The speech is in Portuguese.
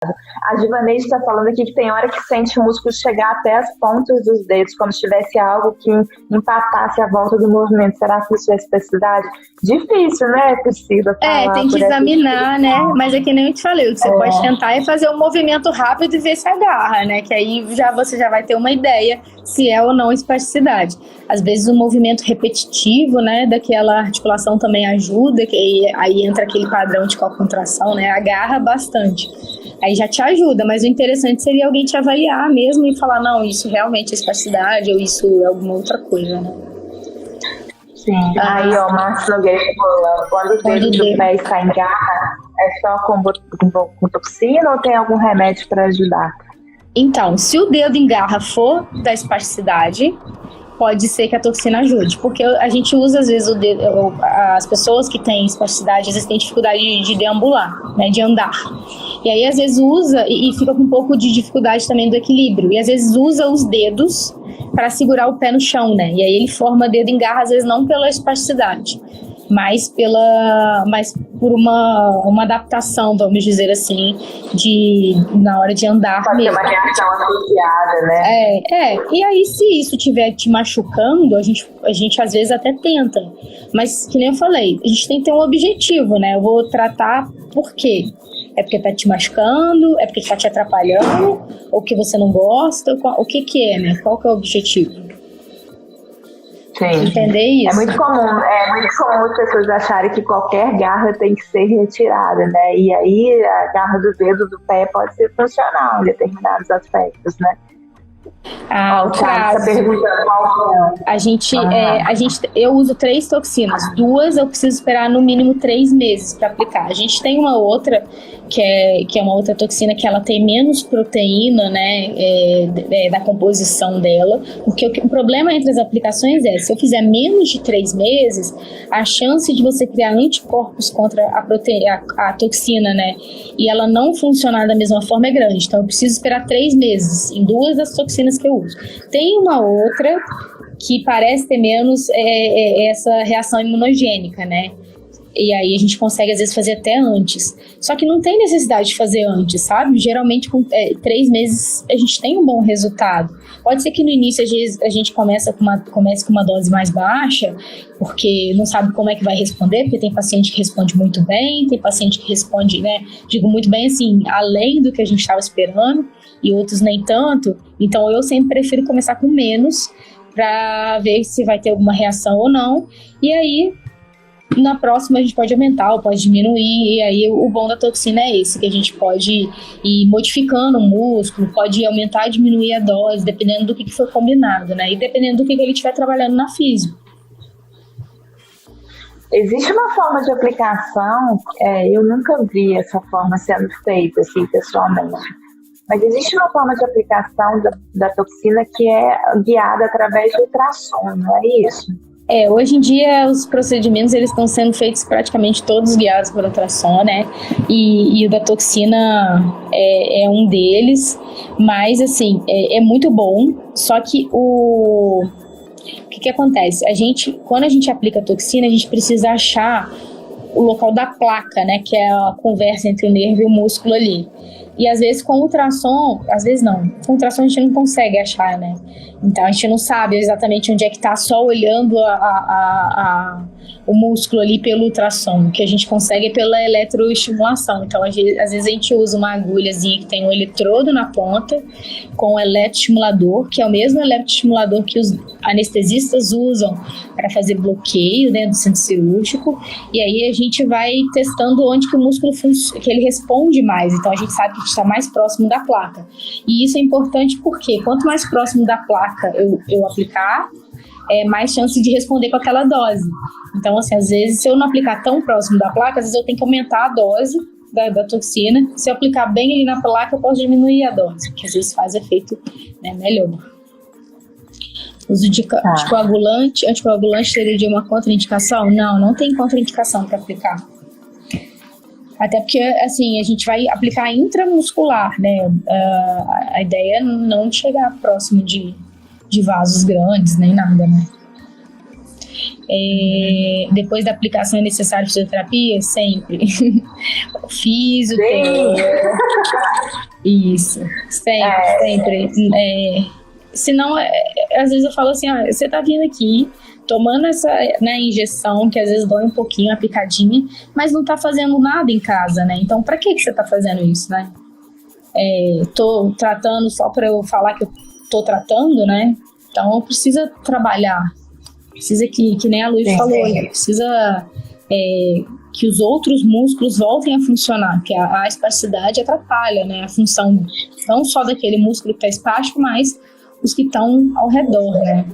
A Divaneide está falando aqui que tem hora que sente o músculo chegar até as pontas dos dedos, como se tivesse algo que empatasse a volta do movimento. Será que isso é estasticidade? Difícil, né, Priscila? Tem que examinar, né? Mas é que nem eu te falei, o que você pode tentar é fazer um movimento rápido e ver se agarra, né? Que aí você já vai ter uma ideia se é ou não espasticidade. Às vezes o movimento repetitivo, né, daquela articulação também ajuda, que aí entra aquele padrão de contração, né? Agarra bastante. Aí já te ajuda, mas o interessante seria alguém te avaliar mesmo e falar, não, isso realmente é espasticidade ou isso é alguma outra coisa, né? Sim. Aí, ó, Márcio Nogueira falando, quando o dedo do pé está em garra, é só com toxina ou tem algum remédio para ajudar? Então, se o dedo em garra for da espasticidade, pode ser que a toxina ajude, porque a gente usa às vezes o dedo, as pessoas que têm espasticidade, às vezes têm dificuldade de deambular, né, de andar. E aí às vezes usa e fica com um pouco de dificuldade também do equilíbrio. E às vezes usa os dedos para segurar o pé no chão, né? E aí ele forma dedo em garra, às vezes não pela espasticidade, mas por uma adaptação, vamos dizer assim, na hora de andar pode mesmo. Pode ter uma reação associada, né? E aí se isso estiver te machucando, a gente às vezes até tenta. Mas, que nem eu falei, a gente tem que ter um objetivo, né? Eu vou tratar por quê? É porque tá te machucando? É porque tá te atrapalhando? Ou que você não gosta? O que é, né? Qual que é o objetivo? Sim. Entender isso? É muito comum as pessoas acharem que qualquer garra tem que ser retirada, né? E aí a garra do dedo do pé pode ser funcional em determinados aspectos, né? O Thiago está perguntando qual eu uso 3 toxinas. 2 eu preciso esperar no mínimo 3 meses para aplicar. A gente tem uma outra que é uma outra toxina que ela tem menos proteína, né, da composição dela, porque o problema entre as aplicações é, se eu fizer menos de 3 meses, a chance de você criar anticorpos contra a toxina, né, e ela não funcionar da mesma forma é grande. Então eu preciso esperar 3 meses em 2 das toxinas que eu uso. Tem uma outra que parece ter menos essa reação imunogênica, né? E aí a gente consegue às vezes fazer até antes. Só que não tem necessidade de fazer antes, sabe? Geralmente com 3 meses a gente tem um bom resultado. Pode ser que no início a gente comece com uma dose mais baixa, porque não sabe como é que vai responder, porque tem paciente que responde muito bem, tem paciente que responde, né? Digo muito bem assim, além do que a gente estava esperando, e outros nem tanto. Então eu sempre prefiro começar com menos para ver se vai ter alguma reação ou não. E aí na próxima a gente pode aumentar ou pode diminuir, e aí o bom da toxina é esse, que a gente pode ir modificando o músculo, pode aumentar e diminuir a dose, dependendo do que foi combinado, né? E dependendo do que ele estiver trabalhando na físio. Existe uma forma de aplicação, eu nunca vi essa forma sendo feita assim, pessoalmente, mas existe uma forma de aplicação da toxina que é guiada através de ultrassom, não é isso? Hoje em dia os procedimentos eles estão sendo feitos praticamente todos guiados por ultrassom, né? E o da toxina é um deles, mas assim, é muito bom, só que o que acontece? Quando a gente aplica a toxina, a gente precisa achar o local da placa, né? Que é a conversa entre o nervo e o músculo ali. E às vezes com ultrassom, às vezes não, com ultrassom a gente não consegue achar, né? Então a gente não sabe exatamente onde é que tá só olhando o músculo ali pelo ultrassom. O que a gente consegue é pela eletroestimulação. Então às vezes a gente usa uma agulhazinha que tem um eletrodo na ponta com um eletroestimulador, que é o mesmo eletroestimulador que os anestesistas usam para fazer bloqueio, né, do centro cirúrgico. E aí a gente vai testando onde que o músculo que ele responde mais. Então a gente sabe que está mais próximo da placa. E isso é importante porque quanto mais próximo da placa eu aplicar, mais chance de responder com aquela dose. Então, assim, às vezes, se eu não aplicar tão próximo da placa, às vezes eu tenho que aumentar a dose da toxina. Se eu aplicar bem ali na placa, eu posso diminuir a dose, porque às vezes faz efeito, né, melhor. Uso de anticoagulante teria de uma contraindicação? Não tem contraindicação para aplicar. Até porque, assim, a gente vai aplicar intramuscular, né? A ideia é não chegar próximo de vasos grandes, nem nada, né? Depois da aplicação é necessário fisioterapia? Sempre. Fisioterapia. Isso, sempre. Senão, às vezes eu falo assim, você tá vindo aqui, tomando essa, né, injeção, que às vezes dói um pouquinho, a picadinha, mas não tá fazendo nada em casa, né? Então, pra que você tá fazendo isso, né? Tô tratando só pra eu falar que eu tô tratando, né? Então, precisa trabalhar. Precisa que nem a Luiz falou, precisa que os outros músculos voltem a funcionar, porque a espasticidade atrapalha, né, a função não só daquele músculo que está espástico, mas os que estão ao redor, né?